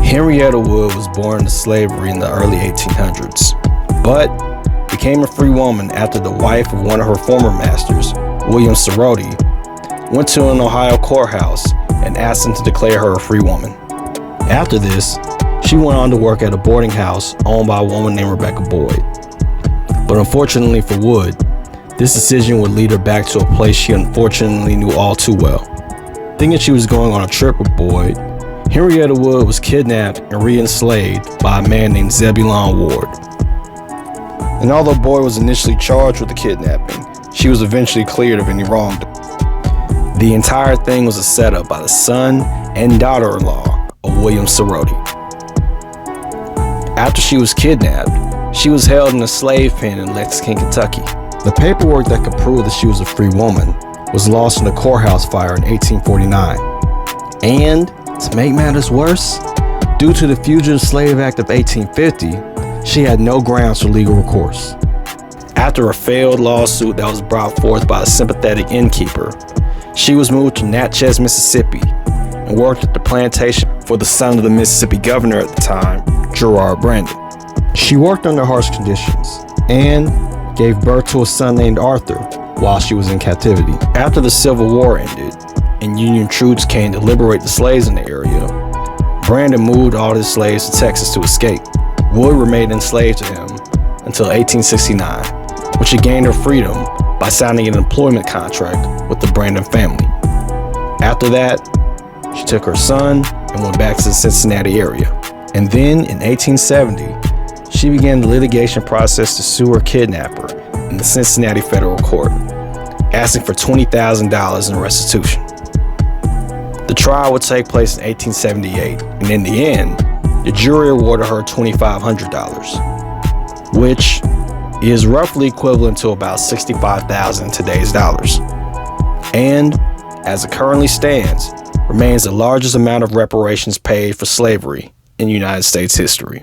Henrietta Wood was born into slavery in the early 1800s, but became a free woman after the wife of one of her former masters, William Sorority, went to an Ohio courthouse and asked him to declare her a free woman. After this, she went on to work at a boarding house owned by a woman named Rebecca Boyd. But unfortunately for Wood, this decision would lead her back to a place she unfortunately knew all too well. Thinking she was going on a trip with Boyd, Henrietta Wood was kidnapped and re-enslaved by a man named Zebulon Ward. And although Boyd was initially charged with the kidnapping, she was eventually cleared of any wrongdoing. The entire thing was a setup by the son and daughter-in-law of William Sorority. After she was kidnapped, she was held in a slave pen in Lexington, Kentucky. The paperwork that could prove that she was a free woman was lost in a courthouse fire in 1849. And, to make matters worse, due to the Fugitive Slave Act of 1850, she had no grounds for legal recourse. After a failed lawsuit that was brought forth by a sympathetic innkeeper, she was moved to Natchez, Mississippi, and worked at the plantation for the son of the Mississippi governor at the time, Gerard Brandon. She worked under harsh conditions and gave birth to a son named Arthur while she was in captivity. After the Civil War ended and Union troops came to liberate the slaves in the area, Brandon moved all his slaves to Texas to escape. Wood remained enslaved to him until 1869, when she gained her freedom by signing an employment contract with the Brandon family. After that, she took her son and went back to the Cincinnati area. And then in 1870, she began the litigation process to sue her kidnapper in the Cincinnati federal court, asking for $20,000 in restitution. The trial would take place in 1878, and in the end, the jury awarded her $2,500, which is roughly equivalent to about $65,000 in today's dollars. And, as it currently stands, remains the largest amount of reparations paid for slavery in United States history.